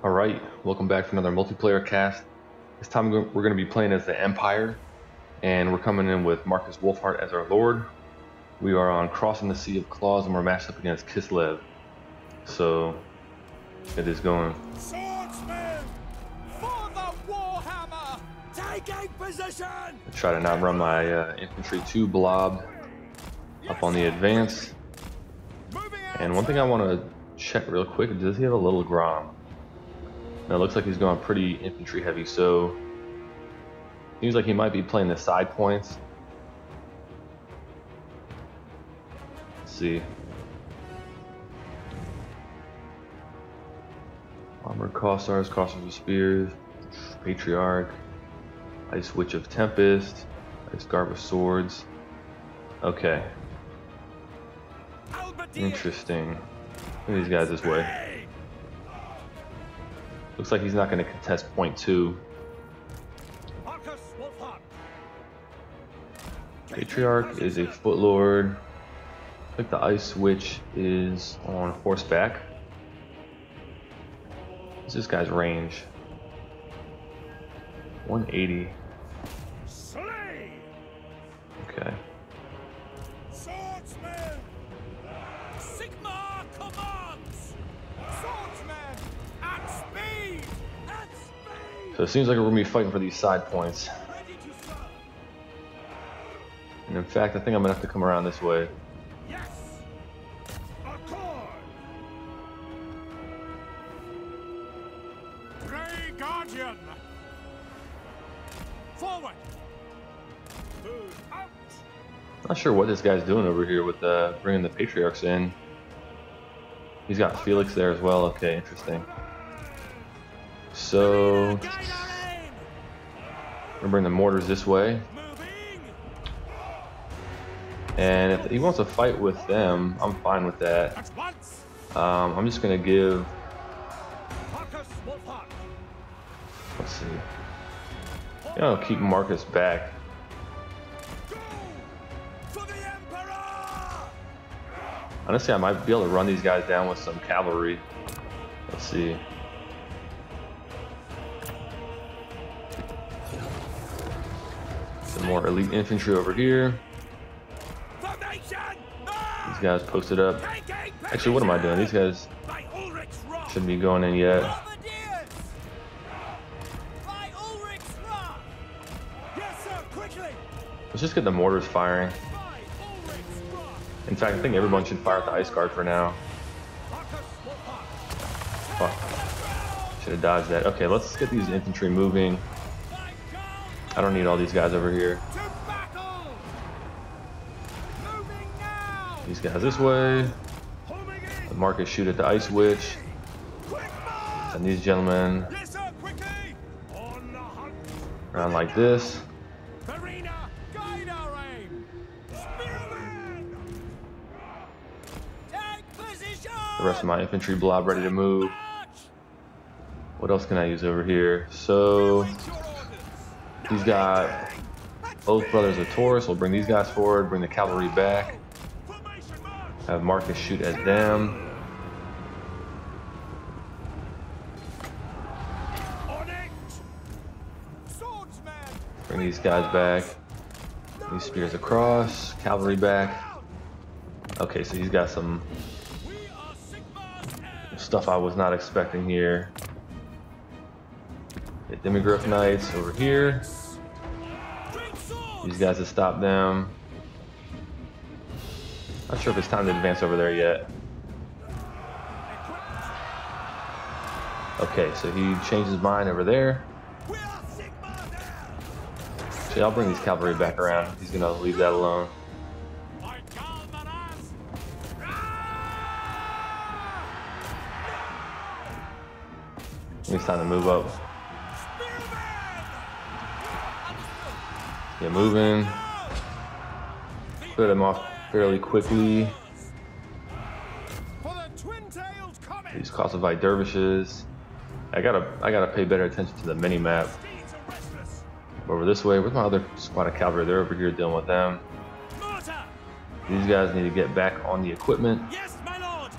Alright, welcome back for another multiplayer cast. This time we're going to be playing as the Empire, and we're coming in with Markus Wulfhart as our Lord. We are on Crossing the Sea of Claws, and we're matched up against Kislev. So, it is going. Swordsmen! For the Warhammer! Taking position! I try to not run my infantry too blobbed up on the advance. And one thing I want to check real quick, does he have a little Grom? Now it looks like he's going pretty infantry heavy, so seems like he might be playing the side points. Let's see. Armored Cossars, Cossars with Spears, Patriarch, Ice Witch of Tempest, Ice Guard with Swords. Okay. Interesting. Look at these guys this way. Looks like he's not going to contest point 2. Markus, Wulfhart. Patriarch is a footlord. I think the Ice Witch is on horseback. What's this guy's range? 180. Slay! Okay. Swordsmen! Sigma commands! Swordsmen! At speed! At speed! So it seems like we're going to be fighting for these side points. Ready to serve! And in fact, I think I'm going to have to come around this way. Yes! Accord! Grey Guardian! Forward! Move out! Not sure what this guy's doing over here with bringing the Patriarchs in. He's got Felix there as well. Okay, interesting. So, Guide our aim! we're gonna bring the mortars this way. Moving! And if he wants to fight with them, I'm fine with that. At once! I'm just gonna give. Markus, Wulfhart! Let's see. I'll keep Markus back. Go! For the Emperor! Honestly, I might be able to run these guys down with some cavalry. Let's see. Some more elite infantry over here. Formation! These guys posted up. Actually, what am I doing? These guys By Ulrich's wrath! shouldn't be going in yet. Bombardiers! By Ulrich's wrath! Yes, sir, quickly! Let's just get the mortars firing. By Ulrich's wrath! In fact, I think everyone should fire at the Ice Guard for now. Markus, Wulfhart! Fuck. Should have dodged that. Okay, let's get these infantry moving. By God! I don't need all these guys over here. To battle! Moving now! These guys this way. Homing Let in! Markus shoot at the Ice Witch. Quick march! And these gentlemen Yes, sir, quickly! On the hunt! around like this. Verena, guide our aim! Spearmen! Take position! The rest of my infantry blob ready to move. March! What else can I use over here? So Await your orders! he's got both brothers of Taurus. We'll bring these guys forward, bring the cavalry back, Formation march! have Markus shoot at them. On it! Swordsmen! Bring these guys back. These spears across, cavalry back. Okay, so he's got some We are Sigma's heirs! stuff I was not expecting here. The Demigryph Knights over here. Drink swords! These guys to stop them. Not sure if it's time to advance over there yet. Okay, so he changed his mind over there. We are Sigma's heirs! Actually, I'll bring these cavalry back around. He's gonna leave that alone. By Galmaraz! I think it's time to move up. Get moving. Clear them off fairly quickly. For the twin-tailed comet! These Kosovo dervishes. I gotta pay better attention to the mini map. Steeds are restless! Over this way, where's my other squad of cavalry? They're over here dealing with them. Mortar! These guys need to get back on the equipment. Yes, my lord!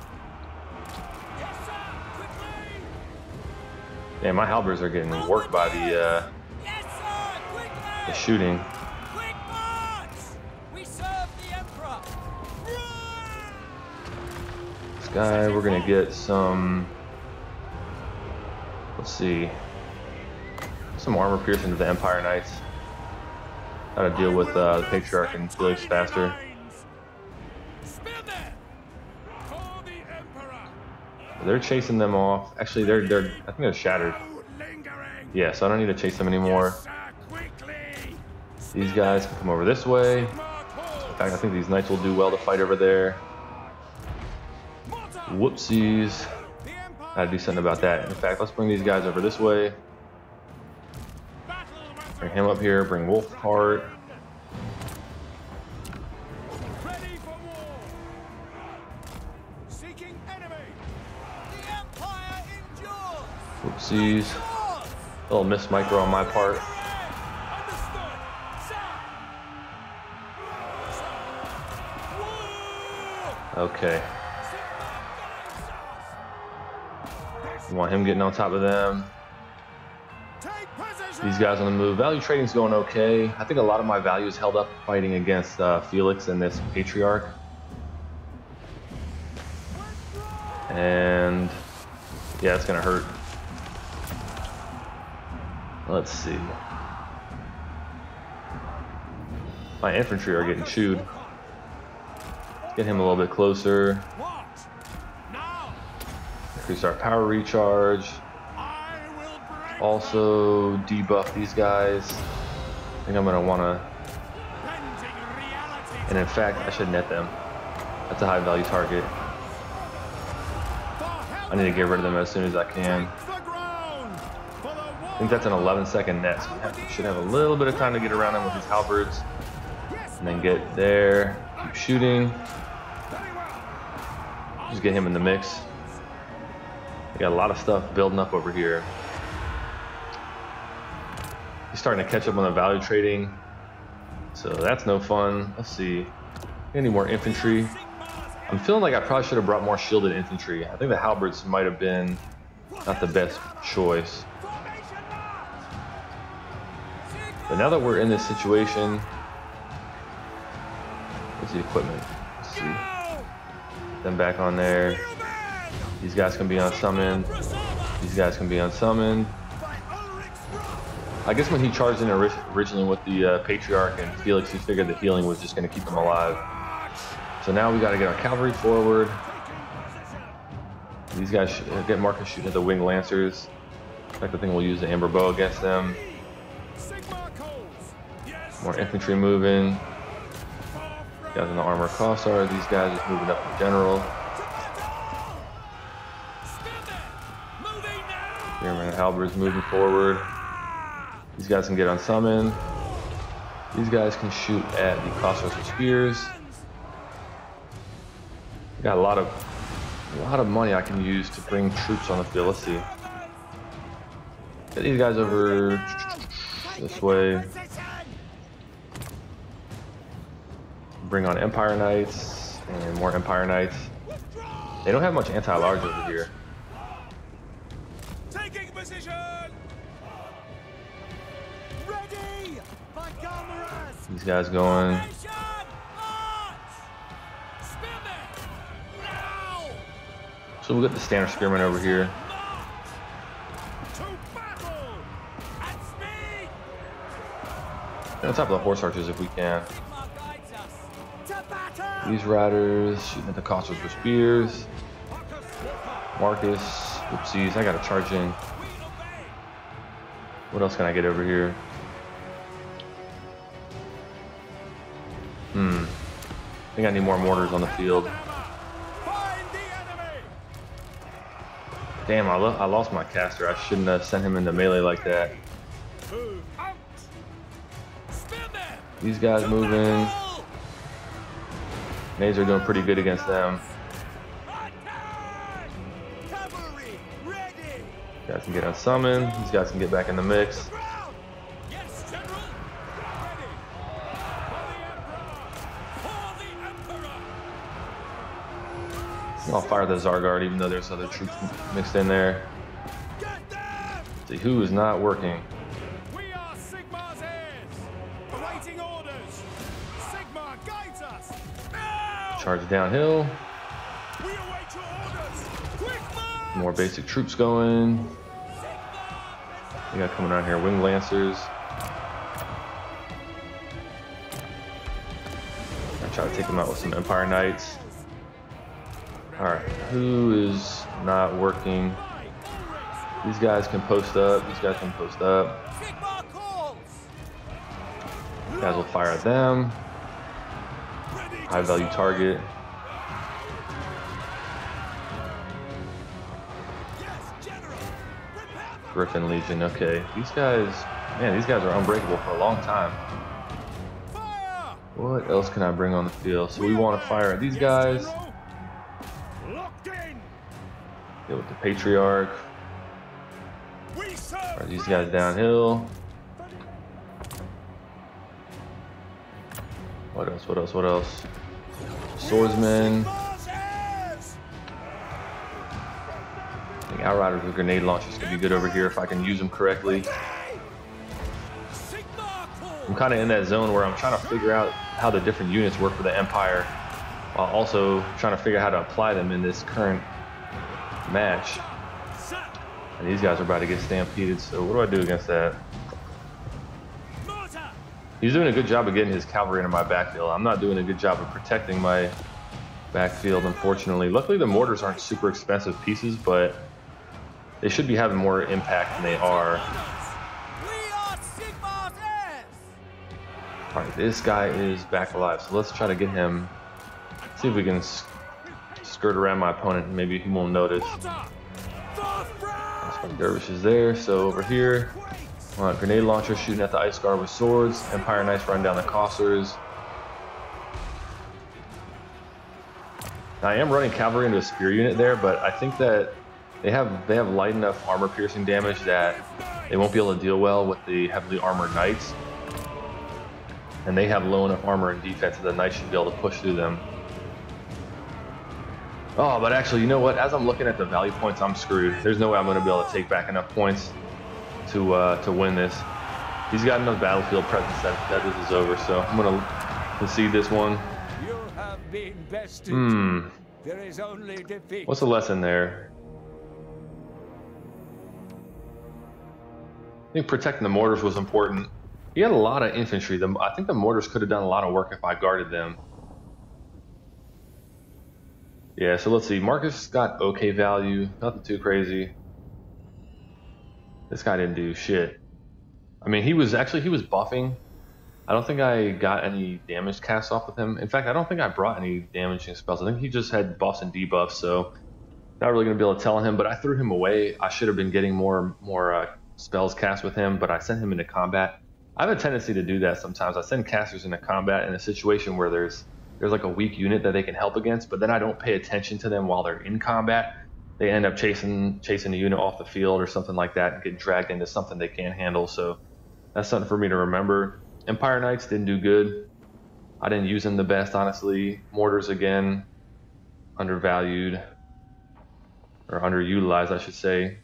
Yes, sir! Quickly! Man, my halberds are getting worked by the Yes, sir! Quickly! shooting. Quick march! We serve the Emperor! This guy, we're gonna get some. Let's see. Some armor piercing to the Empire Knights. How to deal with the Patriarch and Felix faster. Spin there! For the Emperor! They're chasing them off. Actually, I think they're shattered. No lingering! Yeah, so I don't need to chase them anymore. Yes, sir, quickly! These guys can come over this way. In Markus! fact, I think these knights will do well to fight over there. Mortar! Whoopsies. The Empire! I gotta do something about that. In fact, let's bring these guys over this way. Battle with Bring him up here. Bring Wulfhart. ready for war! Seeking enemy! The Empire endures! Whoopsies. A little miss micro on my part. Understood! Sir! War! Okay. Want him getting on top of them. Take position! These guys on the move. Value trading's going okay. I think a lot of my value is held up fighting against Felix and this Patriarch. And yeah, it's gonna hurt. Let's see. My infantry are getting chewed. Let's get him a little bit closer. What? Now! Increase our power recharge. I will break Also debuff these guys. I think I'm gonna wanna, bending reality. and in fact, I should net them. That's a high value target. I need to get rid of them as soon as I can. The ground for the I think that's an 11-second net, so we should have a little bit of time to get around them with these halberds. And then get there, keep shooting. Just get him in the mix. We got a lot of stuff building up over here. He's starting to catch up on the value trading, so that's no fun. Let's see. Any more infantry? I'm feeling like I probably should have brought more shielded infantry. I think the halberds might have been not the best choice. But now that we're in this situation, what's the equipment? Let's see. Them back on there. These guys can be unsummoned. These guys can be unsummoned. I guess when he charged in originally with the Patriarch and Felix, he figured the healing was just going to keep them alive. So now we got to get our cavalry forward. These guys should get Markus shooting at the winged lancers. In fact, I think we'll use the amber bow against them. More infantry moving. Guys in the armor cossar. These guys just moving up in general. Spearman halberds moving forward. These guys can get unsummoned. These guys can shoot at the cossars with spears. Got a lot of money I can use to bring troops on the field. Let's see. Get these guys over this way. Bring on Empire Knights and more Empire Knights. They don't have much anti-large over here. Taking position. Ready. These guys going. So we'll get the standard spearmen over here. Get on top of the horse archers if we can. These riders shooting at the cossars with spears. Markus, oopsies, I gotta charge in. What else can I get over here? I think I need more mortars on the field. Damn, I lost my caster. I shouldn't have sent him into melee like that. These guys moving. Nades are doing pretty good against them. These guys can get unsummoned. These guys can get back in the mix. I'll fire the Zargard even though there's other troops mixed in there. See who is not working. We are Sigmar's heirs, awaiting orders. Sigmar guides us. Now! Charge downhill. We await your orders. Quick march! More basic troops going. We got coming out here wing lancers. I try to take them out with some Empire Knights. All right, who is not working? These guys can post up. These guys can post up. Sigmar calls. You guys will fire at them. High value target. Yes, General. Prepare. Griffin Legion. Okay, these guys, man, these guys are unbreakable for a long time. Fire! What else can I bring on the field? So we want to fire at these guys. Locked in. Get with the Patriarch. We serve. Fire these guys downhill. What else? What else? What else? Swordsmen. Sigmar's heirs. I think Outriders with grenade launchers could be good over here if I can use them correctly. Sigmar calls. I'm kind of in that zone where I'm trying to figure out how the different units work for the Empire, while also trying to figure out how to apply them in this current match. And these guys are about to get stampeded, so what do I do against that? Mortar. He's doing a good job of getting his cavalry into my backfield. I'm not doing a good job of protecting my backfield, unfortunately. Luckily, the mortars aren't super expensive pieces, but they should be having more impact than they are. We are Sigmar's heirs. All right, this guy is back alive, so let's try to get him. See if we can skirt around my opponent, and maybe he won't notice. Mortar. For France. Some dervishes there. So over here, grenade launcher shooting at the Ice Guard with swords. Empire Knights run down the Cossars. Now, I am running cavalry into a spear unit there, but I think that they have light enough armor piercing damage that they won't be able to deal well with the heavily armored knights. And they have low enough armor and defense that the knights should be able to push through them. Oh, but actually, you know what? As I'm looking at the value points, I'm screwed. There's no way I'm going to be able to take back enough points to win this. He's got enough battlefield presence that this is over, so I'm going to concede this one. You have been bested. There is only defeat. What's the lesson there? I think protecting the mortars was important. He had a lot of infantry. I think the mortars could have done a lot of work if I guarded them. Yeah, so let's see. Markus got okay value, nothing too crazy. This guy didn't do shit. I mean, he was buffing. I don't think I got any damage cast off with him. In fact, I don't think I brought any damaging spells. I think he just had buffs and debuffs, so not really going to be able to tell him, but I threw him away. I should have been getting more spells cast with him, but I sent him into combat. I have a tendency to do that sometimes. I send casters into combat in a situation where there's like a weak unit that they can help against, but then I don't pay attention to them while they're in combat. They end up chasing a unit off the field or something like that and get dragged into something they can't handle. So that's something for me to remember. Empire Knights didn't do good. I didn't use them the best, honestly. Mortars, again, undervalued. Or underutilized, I should say.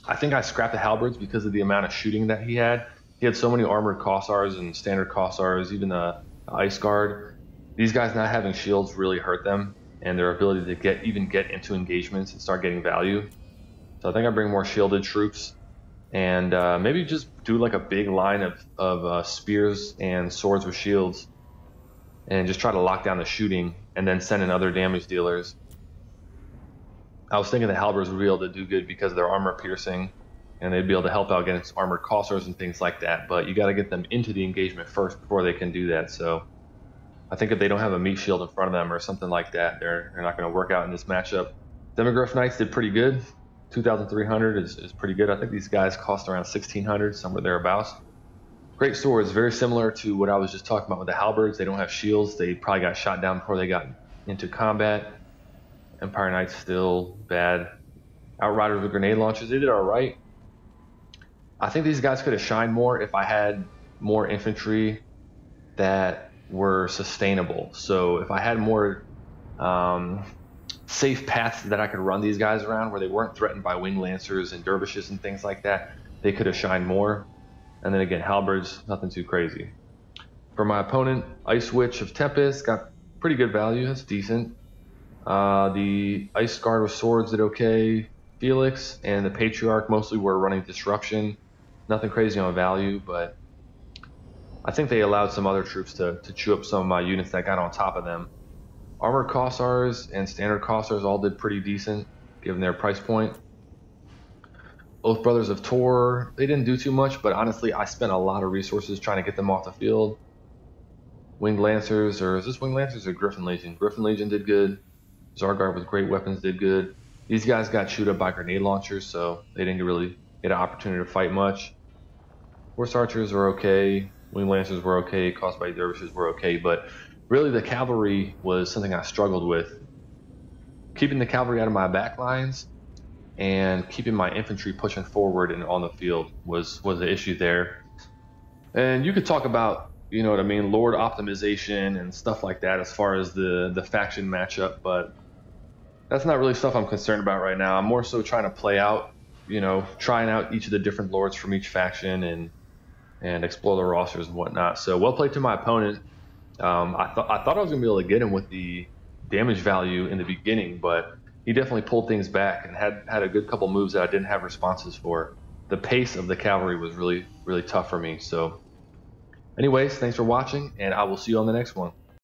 I think I scrapped the halberds because of the amount of shooting that he had. He had so many armored Cossars and standard Cossars, even the Ice Guard. These guys not having shields really hurt them, and their ability to get into engagements and start getting value. So I think I bring more shielded troops, and maybe just do like a big line of spears and swords with shields, and just try to lock down the shooting, and then send in other damage dealers. I was thinking the halberds would be able to do good because of their armor piercing, and they'd be able to help out against armored Cossars and things like that, but you got to get them into the engagement first before they can do that. So I think if they don't have a meat shield in front of them or something like that, they're not going to work out in this matchup. Demogryph Knights did pretty good. 2,300 is pretty good. I think these guys cost around 1,600, somewhere thereabouts. Great swords, very similar to what I was just talking about with the halberds. They don't have shields. They probably got shot down before they got into combat. Empire Knights still bad. Outriders with grenade launchers, they did all right. I think these guys could have shined more if I had more infantry that were sustainable. So if I had more safe paths that I could run these guys around where they weren't threatened by winged lancers and dervishes and things like that, they could have shined more. And then again, halberds, nothing too crazy. For my opponent, Ice Witch of Tempest got pretty good value. That's decent. The Ice Guard with swords did okay. Felix and the Patriarch mostly were running disruption. Nothing crazy on value, but I think they allowed some other troops to chew up some of my units that got on top of them. Armored Kossars and Standard Kossars all did pretty decent, given their price point. Oath Brothers of Tor, they didn't do too much, but honestly, I spent a lot of resources trying to get them off the field. Winged Lancers, or is this Winged Lancers or Griffin Legion? Griffin Legion did good. Zarguard with great weapons did good. These guys got chewed up by grenade launchers, so they didn't really get an opportunity to fight much. Horse Archers were okay. Winged Lancers were okay. Crossbody Dervishes were okay, but really the cavalry was something I struggled with. Keeping the cavalry out of my back lines and keeping my infantry pushing forward and on the field was the issue there. And you could talk about, you know what I mean, Lord optimization and stuff like that as far as the faction matchup, but that's not really stuff I'm concerned about right now. I'm more so trying to play out, you know, trying out each of the different lords from each faction and explore the rosters and whatnot. So well played to my opponent. I thought I was gonna be able to get him with the damage value in the beginning, but he definitely pulled things back and had a good couple moves that I didn't have responses for. The pace of the cavalry was really tough for me. So anyways, thanks for watching, and I will see you on the next one.